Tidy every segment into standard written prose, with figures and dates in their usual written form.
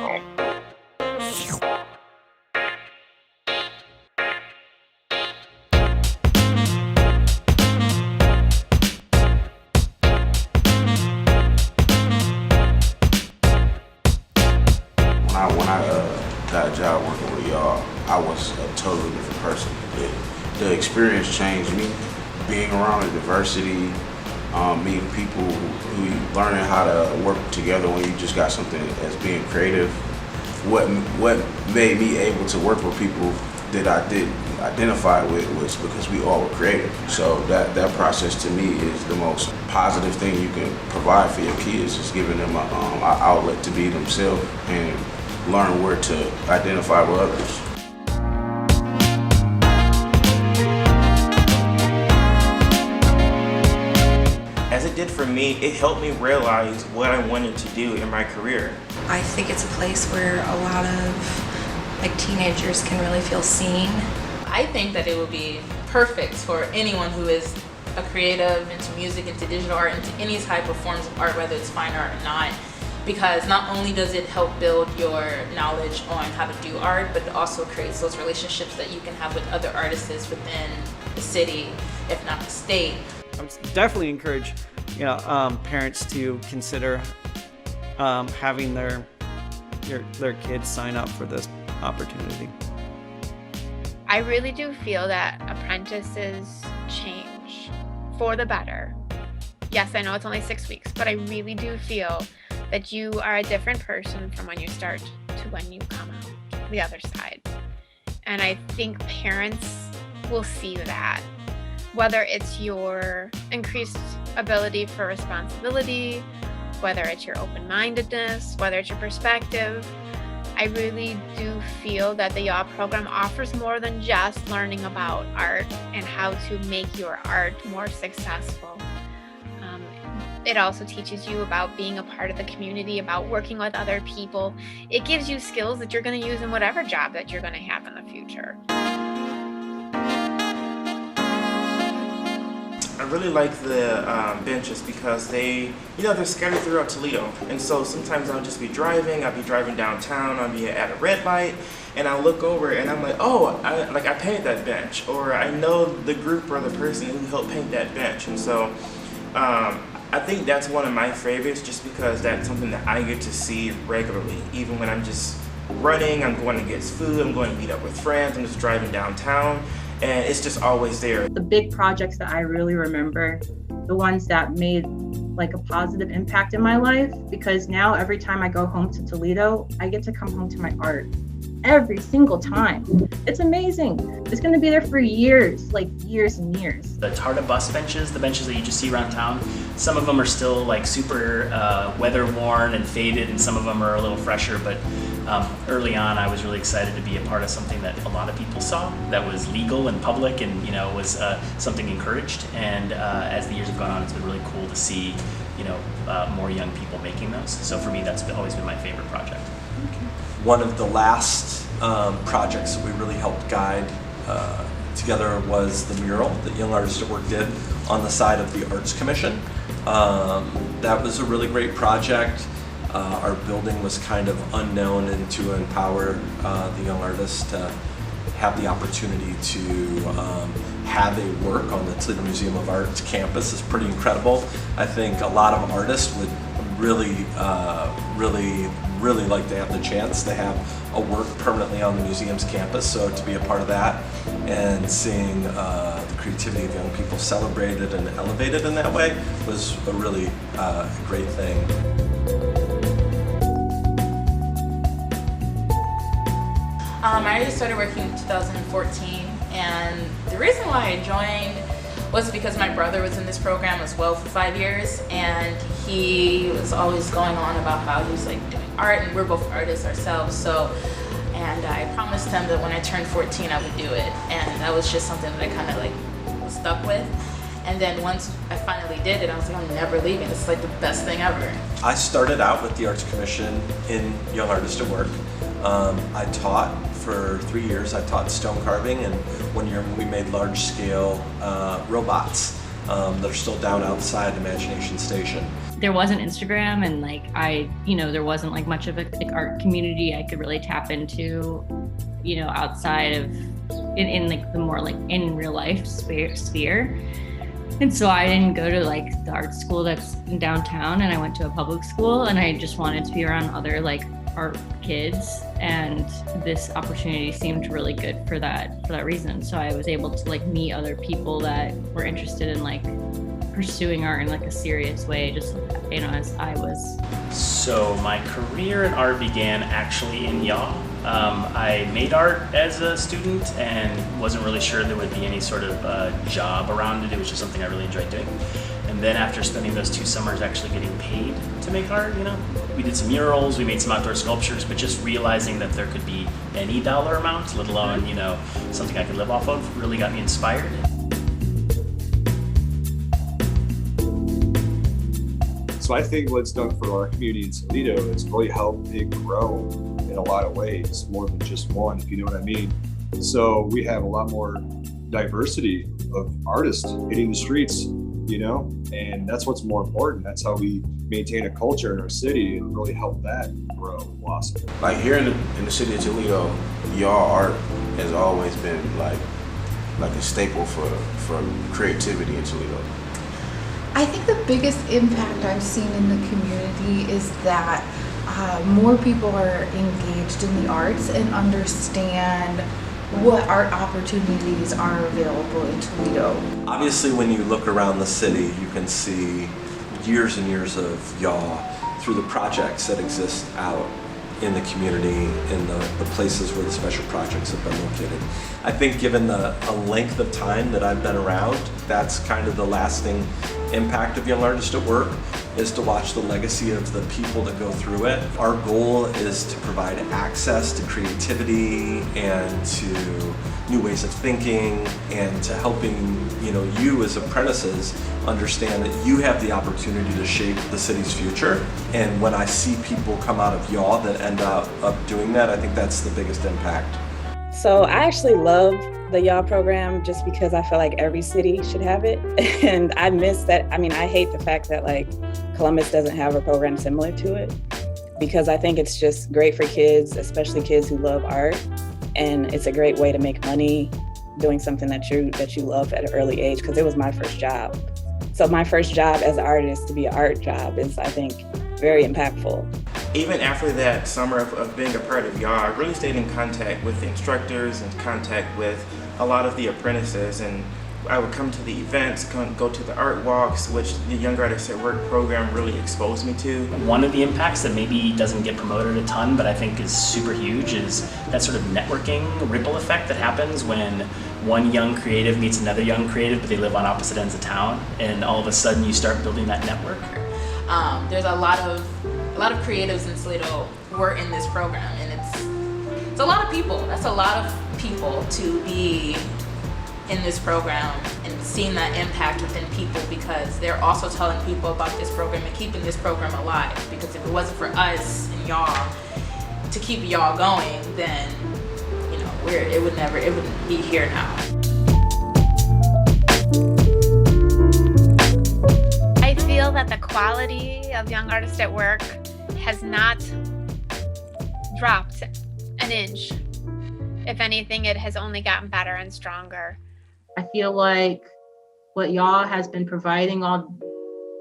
When I got a job working with y'all, I was a totally different person. The experience changed me. Being around the diversity, meeting people who learning how to work together when you just got something as being creative. What made me able to work with people that I did identify with was because we all were creative. So that process to me is the most positive thing you can provide for your kids, is giving them an outlet to be themselves and learn where to identify with others. As it did for me, it helped me realize what I wanted to do in my career. I think it's a place where a lot of teenagers can really feel seen. I think that it would be perfect for anyone who is a creative, into music, into digital art, into any type of forms of art, whether it's fine art or not. Because not only does it help build your knowledge on how to do art, but it also creates those relationships that you can have with other artists within the city, if not the state. I would definitely encourage, parents to consider having their kids sign up for this opportunity. I really do feel that Apprentices change for the better. Yes, I know it's only 6 weeks, but I really do feel that you are a different person from when you start to when you come out the other side. And I think parents will see that, whether it's your increased ability for responsibility, whether it's your open-mindedness, whether it's your perspective. I really do feel that the Yaaw program offers more than just learning about art and how to make your art more successful. It also teaches you about being a part of the community, about working with other people. It gives you skills that you're going to use in whatever job that you're going to have in the future. I really like the benches because they're scattered throughout Toledo. And so sometimes I'll just be driving, downtown, I'll be at a red light, and I'll look over and I'm like, oh, I painted that bench, or I know the group or the person who helped paint that bench. And so I think that's one of my favorites, just because that's something that I get to see regularly. Even when I'm just running, I'm going to get food, I'm going to meet up with friends, I'm just driving downtown, and it's just always there. The big projects that I really remember, the ones that made a positive impact in my life, because now every time I go home to Toledo, I get to come home to my art. Every single time. It's amazing. It's going to be there for years, years and years. The Tarta bus benches, the benches that you just see around town, some of them are still super weather worn and faded, and some of them are a little fresher, but early on I was really excited to be a part of something that a lot of people saw, that was legal and public, and was something encouraged. And as the years have gone on, it's been really cool to see more young people making those. So for me, that's always been my favorite project. One of the last projects that we really helped guide together was the mural that Young Artists at Work did on the side of the Arts Commission. That was a really great project. Our building was kind of unknown, and to empower the young artists to have the opportunity to have a work on the Toledo Museum of Art's campus is pretty incredible. I think a lot of artists would really like to have the chance to have a work permanently on the museum's campus. So to be a part of that and seeing the creativity of young people celebrated and elevated in that way was a really great thing. I started working in 2014, and the reason why I joined was because my brother was in this program as well for 5 years, and he was always going on about how he was doing art, and we're both artists ourselves. And I promised him that when I turned 14 I would do it, and that was just something that I kind of was stuck with. And then once I finally did it, I was like, I'm never leaving. It's the best thing ever. I started out with the Arts Commission in Young Artists at Work. I taught for 3 years. I taught stone carving, and 1 year we made large-scale robots that are still down outside Imagination Station. there wasn't Instagram, and like there wasn't like much of a like art community I could really tap into, outside of in like the more like in real life sphere. And so I didn't go to like the art school that's in downtown, and I went to a public school, and I just wanted to be around other like art kids, and this opportunity seemed really good for that reason. So I was able to like meet other people that were interested in like pursuing art in like a serious way, just as I was. So my career in art began actually in Yaaw. I made art as a student and wasn't really sure there would be any sort of job around it. It was just something I really enjoyed doing. And then after spending those 2 summers actually getting paid to make art, we did some murals, we made some outdoor sculptures, but just realizing that there could be any dollar amount, let alone, something I could live off of, really got me inspired. So I think what it's done for our community in Toledo is really helped it grow in a lot of ways, more than just one, if you know what I mean. So we have a lot more diversity of artists hitting the streets, and that's what's more important. That's how we maintain a culture in our city and really help that grow and blossom. Like here in the city of Toledo, Yaaw art has always been like a staple for creativity in Toledo. I think the biggest impact I've seen in the community is that more people are engaged in the arts and understand what art opportunities are available in Toledo. Obviously, when you look around the city, you can see years and years of Yaaw through the projects that exist out in the community, in the places where the special projects have been located. I think given the length of time that I've been around, that's kind of the lasting impact of Young Artists at Work, is to watch the legacy of the people that go through it. Our goal is to provide access to creativity and to new ways of thinking, and to helping you as apprentices understand that you have the opportunity to shape the city's future. And when I see people come out of Yaaw that end up doing that, I think that's the biggest impact. So I actually love the Yaaw program just because I feel like every city should have it. And I miss that. I hate the fact that like Columbus doesn't have a program similar to it, because I think it's just great for kids, especially kids who love art. And it's a great way to make money doing something that you love at an early age, because it was my first job. So my first job as an artist to be an art job is, I think, very impactful. Even after that summer of being a part of Yaaw, I really stayed in contact with the instructors and contact with a lot of the apprentices, and I would come to the events, go to the art walks, which the Young Artists at Work program really exposed me to. One of the impacts that maybe doesn't get promoted a ton, but I think is super huge, is that sort of networking ripple effect that happens when one young creative meets another young creative, but they live on opposite ends of town, and all of a sudden you start building that network. There's a lot of creatives in Toledo who are in this program, and it's a lot of people. That's a lot of people to be in this program and seeing that impact within people, because they're also telling people about this program and keeping this program alive. Because if it wasn't for us and Yaaw to keep Yaaw going, then it wouldn't be here now. I feel that the quality of Young Artists at Work has not dropped an inch. If anything, it has only gotten better and stronger. I feel like what Yaaw has been providing all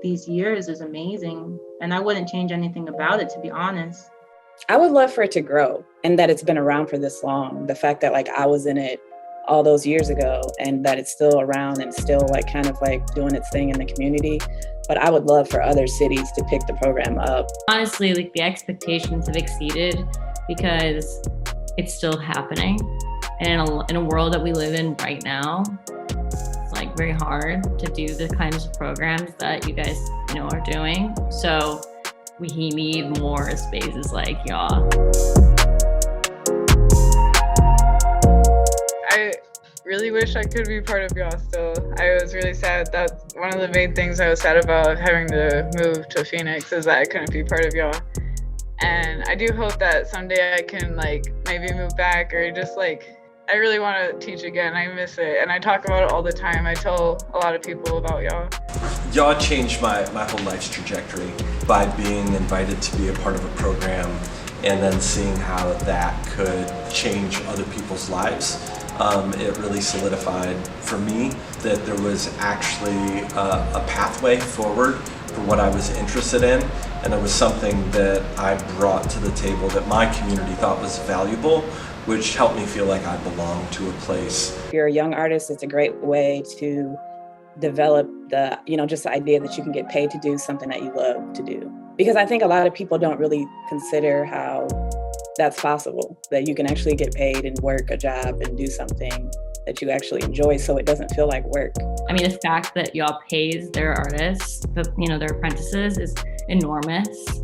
these years is amazing, and I wouldn't change anything about it, to be honest. I would love for it to grow, and that it's been around for this long. The fact that like I was in it all those years ago, and that it's still around and still like kind of like doing its thing in the community. But I would love for other cities to pick the program up. Honestly, like the expectations have exceeded, because it's still happening. And in a world that we live in right now, it's like very hard to do the kinds of programs that you guys are doing. So we need more spaces like Yaaw. I really wish I could be part of Yaaw still. I was really sad. That's one of the main things I was sad about having to move to Phoenix, is that I couldn't be part of Yaaw. And I do hope that someday I can like maybe move back, or just like I really want to teach again. I miss it, and I talk about it all the time. I tell a lot of people about Yaaw. Yaaw changed my whole life's trajectory by being invited to be a part of a program and then seeing how that could change other people's lives. It really solidified for me that there was actually a pathway forward for what I was interested in, and it was something that I brought to the table that my community thought was valuable, which helped me feel like I belonged to a place. If you're a young artist, it's a great way to develop the, just the idea that you can get paid to do something that you love to do. Because I think a lot of people don't really consider how that's possible, that you can actually get paid and work a job and do something that you actually enjoy, so it doesn't feel like work. I mean, the fact that Yaaw pays their artists, their apprentices, is enormous.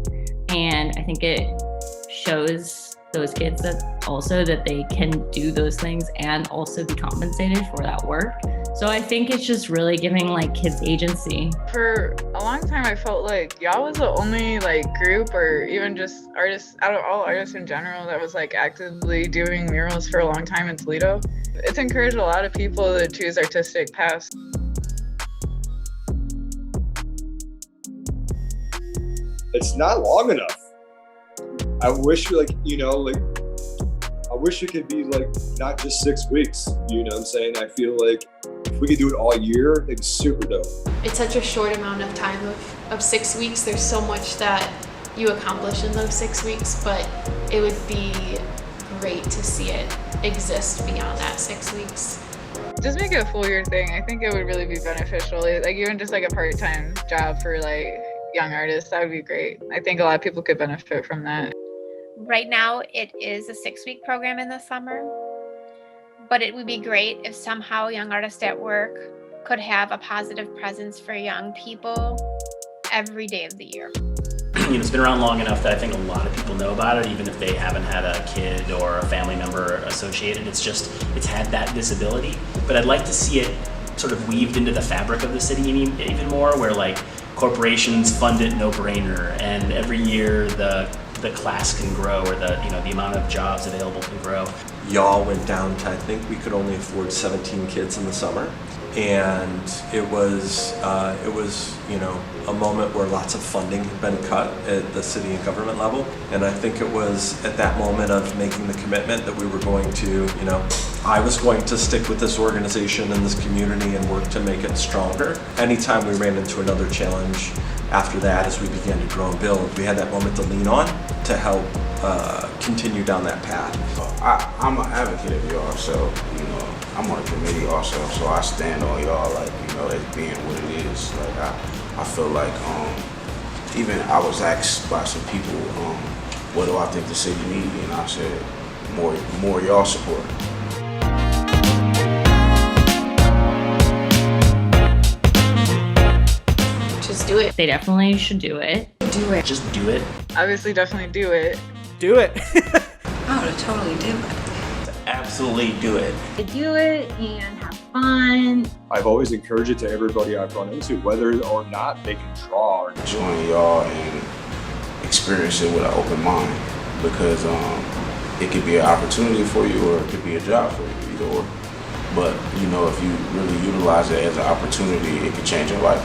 And I think it shows those kids that they can do those things and also be compensated for that work. So I think it's just really giving kids agency. For a long time, I felt like Yaaw was the only group, or even just artists, out of all artists in general, that was actively doing murals for a long time in Toledo. It's encouraged a lot of people to choose artistic paths. It's not long enough. I wish I wish it could be not just 6 weeks. You know what I'm saying? I feel like if we could do it all year, it'd be super dope. It's such a short amount of time of 6 weeks. There's so much that you accomplish in those 6 weeks, but it would be great to see it exist beyond that 6 weeks. Just make it a full year thing. I think it would really be beneficial. Even just a part-time job for young artists, that would be great. I think a lot of people could benefit from that. Right now, it is a 6-week program in the summer, but it would be great if somehow young artists at work could have a positive presence for young people every day of the year. It's been around long enough that I think a lot of people know about it, even if they haven't had a kid or a family member associated. It's had that visibility, but I'd like to see it sort of weaved into the fabric of the city even more, where corporations fund it no brainer, and every year the class can grow, or the amount of jobs available can grow. Yaaw went down to, I think we could only afford 17 kids in the summer, and it was a moment where lots of funding had been cut at the city and government level, and I think it was at that moment of making the commitment that we were going to, I was going to stick with this organization and this community and work to make it stronger. Anytime we ran into another challenge after that, as we began to grow and build, we had that moment to lean on to help continue down that path. I'm an advocate of Yaaw, so I'm on a committee also, so I stand on Yaaw as being what it is. I feel like even I was asked by some people, what do I think the city needs, and I said more Yaaw support. Just do it. They definitely should do it. Do it. Just do it. Obviously, definitely do it. Do it. I would totally do it. Absolutely do it. Do it and have fun. I've always encouraged it to everybody I've run into, whether or not they can draw. Join Yaaw and experience it with an open mind, because it could be an opportunity for you, or it could be a job for you, either or. But if you really utilize it as an opportunity, it could change your life.